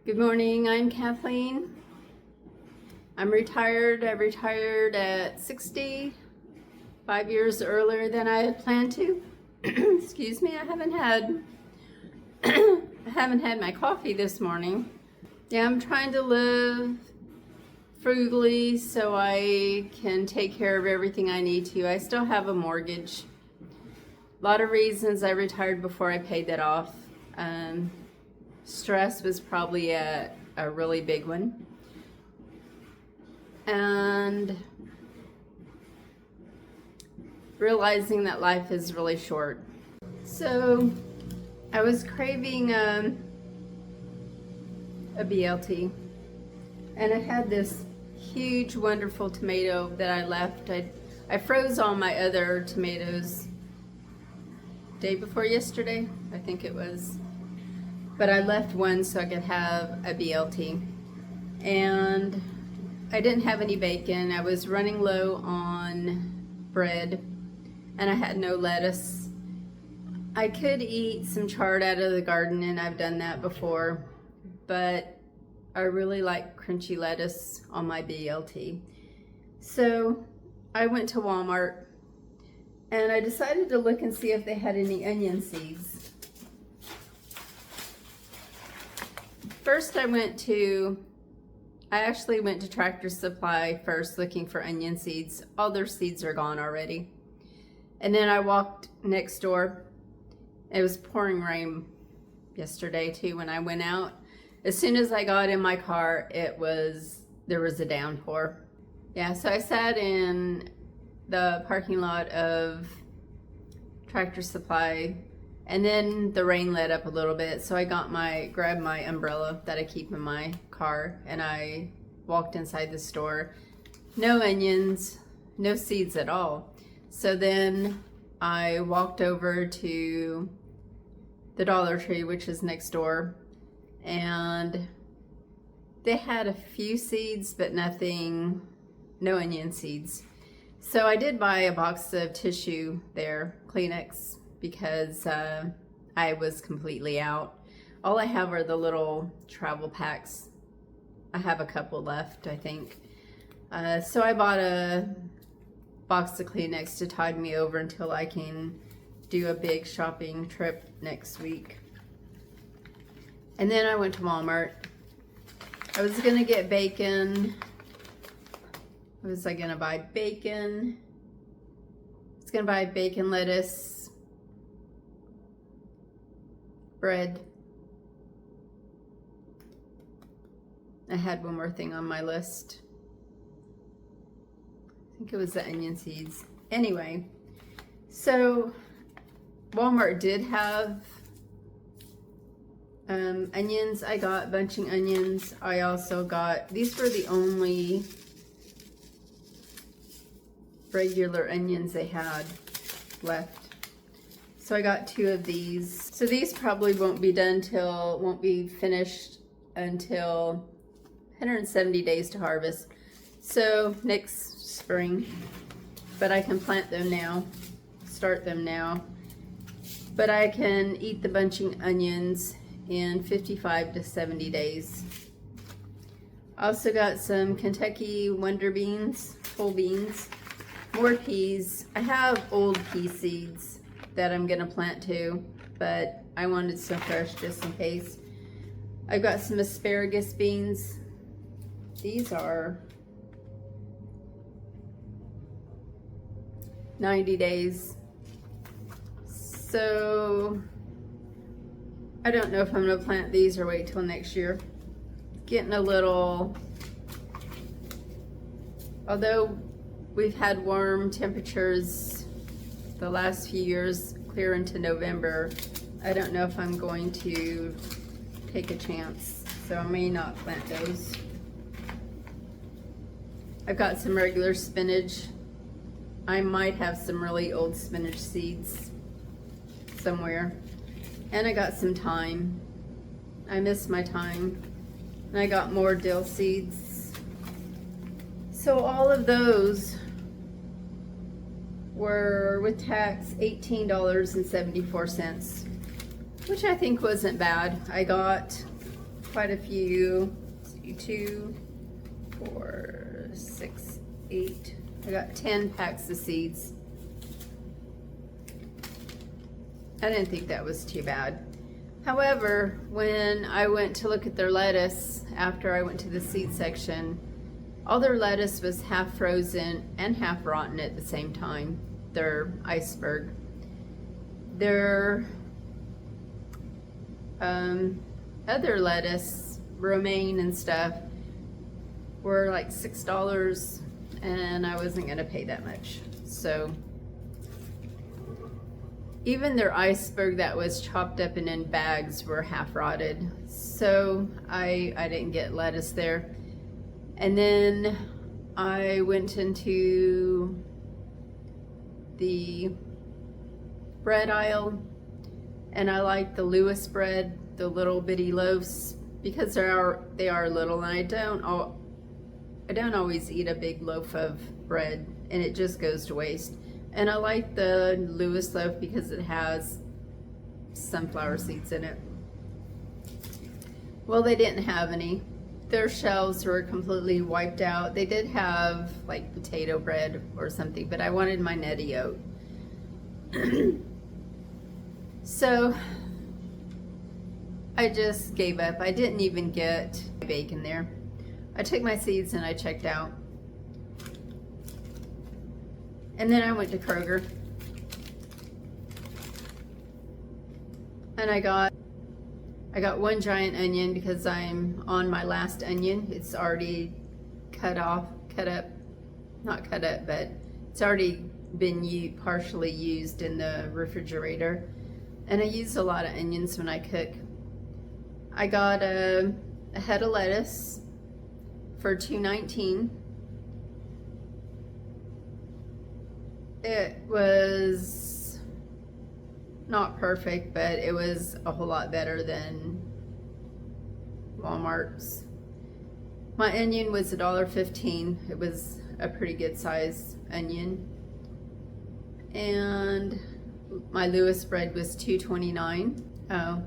Good morning, I'm Kathleen. I'm retired. I retired at 60, 5 years earlier than I had planned to. Excuse me, I haven't had my coffee this morning. Yeah, I'm trying to live frugally so I can take care of everything I need to. I still have a mortgage. A lot of reasons I retired before I paid that off. Stress was probably a really big one. And realizing that life is really short. So I was craving a BLT, and I had this huge, wonderful tomato that I left. I froze all my other tomatoes day before yesterday, I think it was. But I left one so I could have a BLT. And I didn't have any bacon. I was running low on bread, and I had no lettuce. I could eat some chard out of the garden, and I've done that before, but I really like crunchy lettuce on my BLT. So I went to Walmart, and I decided to look and see if they had any onion seeds. First I actually went to Tractor Supply first looking for onion seeds. All their seeds are gone already. And then I walked next door. It was pouring rain yesterday too when I went out. As soon as I got in my car, there was a downpour. Yeah, so I sat in the parking lot of Tractor Supply, and then the rain let up a little bit, so I grabbed my umbrella that I keep in my car, and I walked inside the store. No onions, no seeds at all. So then I walked over to the Dollar Tree, which is next door, and they had a few seeds, but no onion seeds. So I did buy a box of tissue there, Kleenex, because I was completely out. All I have are the little travel packs. I have a couple left, I think. So I bought a box of Kleenex to tide me over until I can do a big shopping trip next week. And then I went to Walmart. I was gonna get bacon. What was I gonna buy? Bacon. I was gonna buy bacon, lettuce, bread. I had one more thing on my list. I think it was the onion seeds. Anyway, so Walmart did have onions. I got bunching onions. I also got, these were the only regular onions they had left. So I got 2 of these. So these probably won't be finished until 170 days to harvest. So next spring, but I can plant them now, start them now. But I can eat the bunching onions in 55 to 70 days. Also got some Kentucky Wonder Beans, full beans, more peas. I have old pea seeds that I'm gonna plant too, but I wanted some fresh just in case. I've got some asparagus beans. These are 90 days. So I don't know if I'm gonna plant these or wait till next year. Getting a little, although we've had warm temperatures the last few years, clear into November, I don't know if I'm going to take a chance, so I may not plant those. I've got some regular spinach. I might have some really old spinach seeds somewhere. And I got some thyme. I miss my thyme. And I got more dill seeds. So all of those were, with tax, $18.74, which I think wasn't bad. I got quite a few. Let's see, 2, 4, 6, 8. I got 10 packs of seeds. I didn't think that was too bad. However, when I went to look at their lettuce after I went to the seed section, all their lettuce was half frozen and half rotten at the same time. Their iceberg. Their other lettuce, romaine and stuff, were like $6, and I wasn't gonna pay that much. So even their iceberg that was chopped up and in bags were half rotted. So I didn't get lettuce there. And then I went into the bread aisle, and I like the Lewis bread, the little bitty loaves, because they are little, and I don't always eat a big loaf of bread, and it just goes to waste. And I like the Lewis loaf because it has sunflower seeds in it. Well, they didn't have any. Their shelves were completely wiped out. They did have like potato bread or something, but I wanted my nutty oat. So I just gave up. I didn't even get bacon there. I took my seeds and I checked out. And then I went to Kroger. And I got one giant onion because I'm on my last onion. It's already cut up, not cut up, but it's already been partially used in the refrigerator. And I use a lot of onions when I cook. I got a head of lettuce for $2.19. It was not perfect, but it was a whole lot better than Walmart's. My onion was $1.15. It was a pretty good size onion. And my Lewis bread was $2.29. Oh.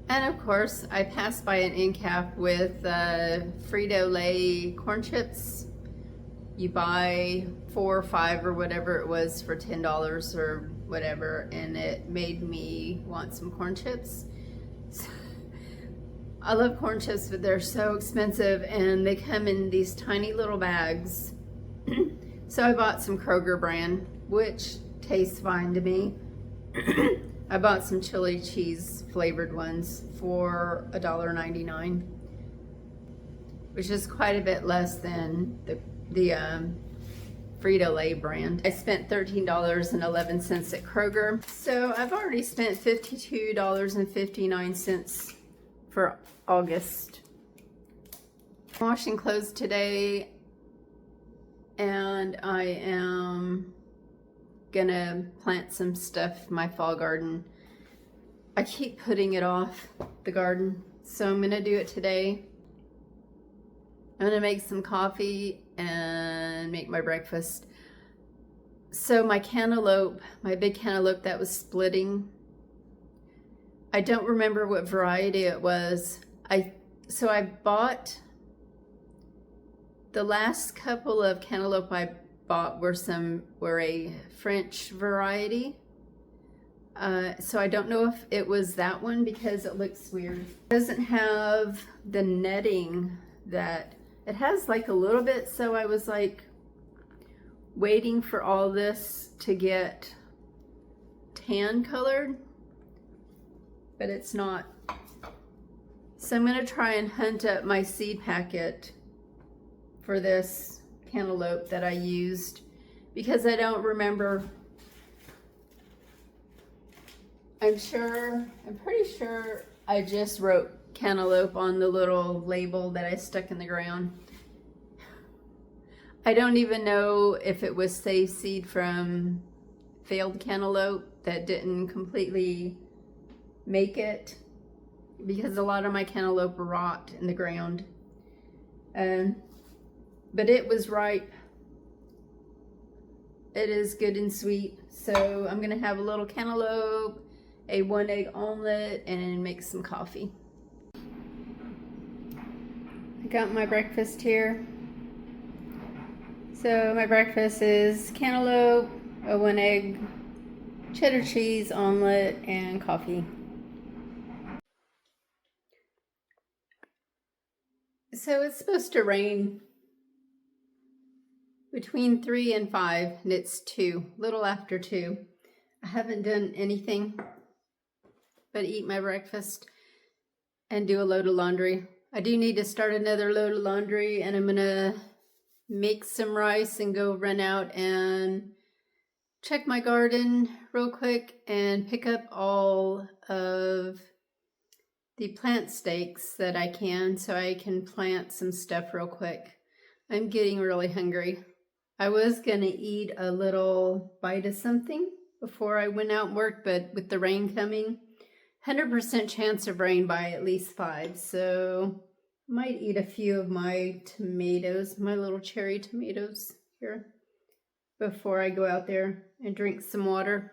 And of course, I passed by an end cap with Frito-Lay corn chips. You buy 4 or 5 or whatever it was for $10 or whatever, and it made me want some corn chips. I love corn chips, but they're so expensive, and they come in these tiny little bags. So I bought some Kroger brand, which tastes fine to me. I bought some chili cheese flavored ones for $1.99, which is quite a bit less than the Frito-Lay brand. I spent $13.11 at Kroger. So I've already spent $52.59 for August. I'm washing clothes today, and I am gonna plant some stuff in my fall garden. I keep putting it off, the garden, so I'm gonna do it today. I'm gonna make some coffee and make my breakfast. So my cantaloupe, my big cantaloupe that was splitting, I don't remember what variety it was. So I bought, the last couple of cantaloupe I bought were a French variety. So I don't know if it was that one because it looks weird. It doesn't have the netting that, it has like a little bit, so I was like waiting for all this to get tan colored, but it's not. So I'm gonna try and hunt up my seed packet for this cantaloupe that I used, because I don't remember. I'm pretty sure I just wrote cantaloupe on the little label that I stuck in the ground. I don't even know if it was safe seed from failed cantaloupe that didn't completely make it, because a lot of my cantaloupe rot in the ground. But it was ripe. It is good and sweet. So I'm gonna have a little cantaloupe, a 1-egg omelet, and make some coffee. Got my breakfast here. So my breakfast is cantaloupe, a 1-egg, cheddar cheese, omelet, and coffee. So it's supposed to rain between 3 and 5, and it's 2, little after 2. I haven't done anything but eat my breakfast and do a load of laundry. I do need to start another load of laundry, and I'm gonna make some rice and go run out and check my garden real quick and pick up all of the plant stakes that I can so I can plant some stuff real quick. I'm getting really hungry. I was gonna eat a little bite of something before I went out and worked, but with the rain coming, 100% chance of rain by at least 5, so might eat a few of my tomatoes, my little cherry tomatoes here, before I go out there and drink some water.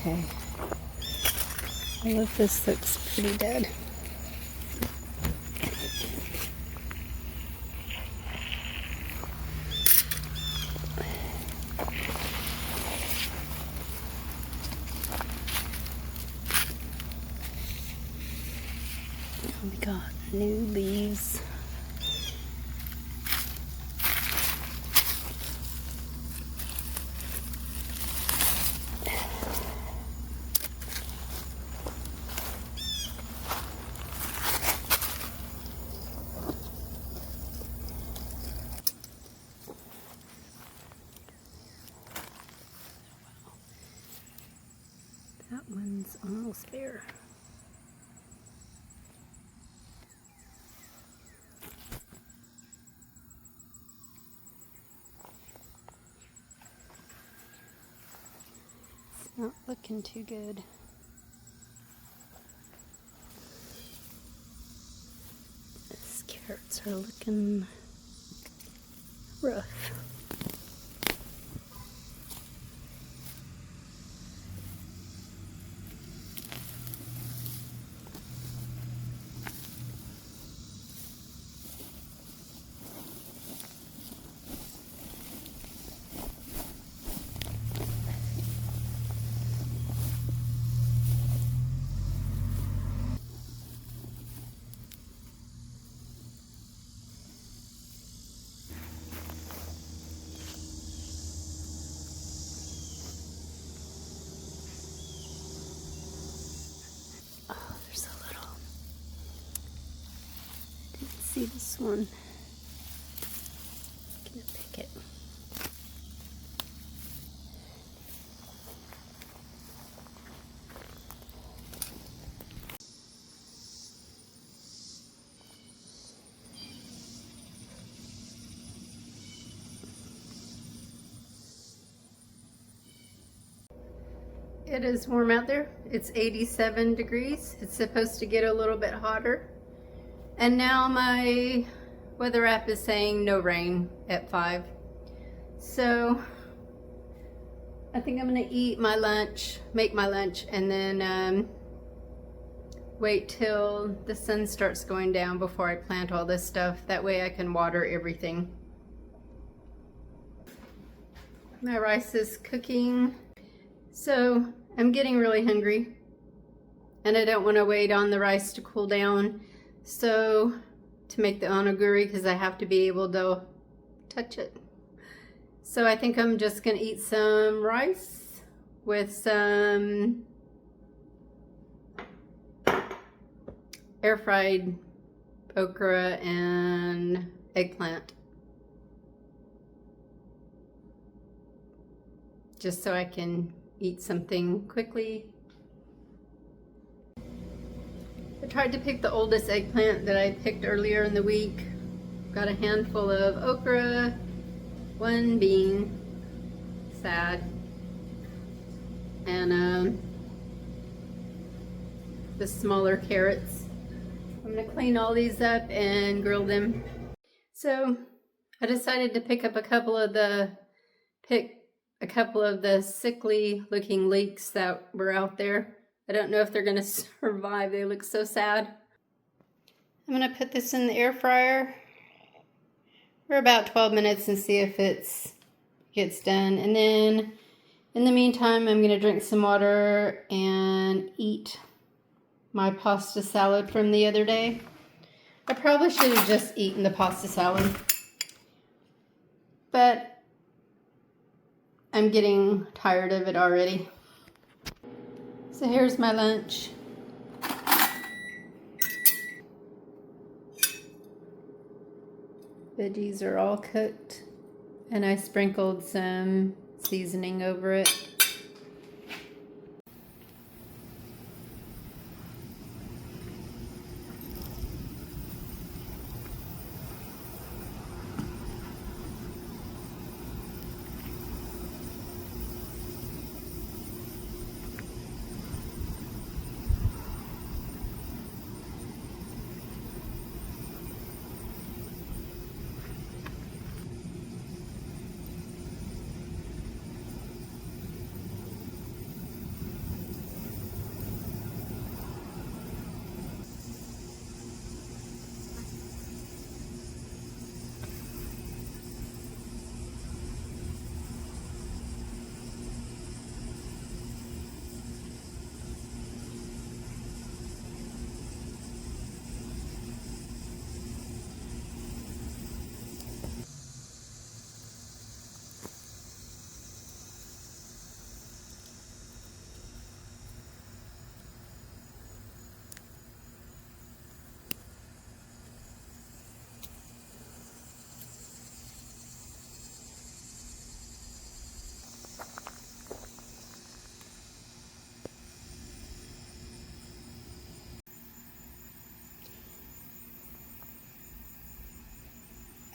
Okay, all of this looks pretty dead. We got new leaves. That one's almost bare. It's not looking too good. These carrots are looking rough. See this one. Gonna pick it. It is warm out there. It's 87 degrees. It's supposed to get a little bit hotter. And now my weather app is saying no rain at 5. So I think I'm gonna eat my lunch, make my lunch, and then wait till the sun starts going down before I plant all this stuff. That way I can water everything. My rice is cooking. So I'm getting really hungry and I don't want to wait on the rice to cool down. So to make the onigiri, because I have to be able to touch it. So I think I'm just gonna eat some rice with some air fried okra and eggplant. Just so I can eat something quickly. I tried to pick the oldest eggplant that I picked earlier in the week. Got a handful of okra, 1 bean, sad, and the smaller carrots. I'm gonna clean all these up and grill them. So I decided to pick up a couple of the sickly looking leeks that were out there. I don't know if they're gonna survive. They look so sad. I'm gonna put this in the air fryer for about 12 minutes and see if it gets done. And then in the meantime, I'm gonna drink some water and eat my pasta salad from the other day. I probably should have just eaten the pasta salad, but I'm getting tired of it already. So here's my lunch. Veggies are all cooked and I sprinkled some seasoning over it.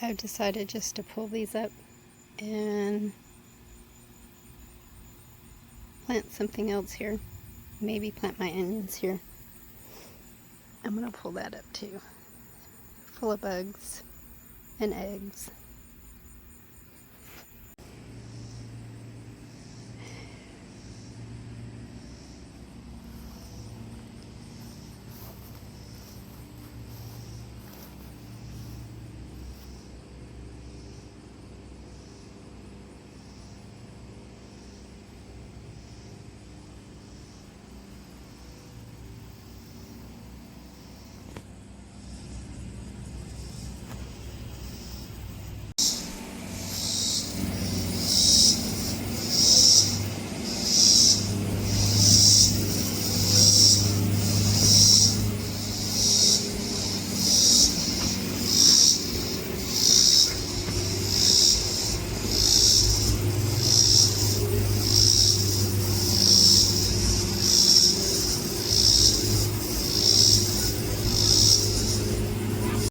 I've decided just to pull these up and plant something else here. Maybe plant my onions here. I'm gonna pull that up too. Full of bugs and eggs.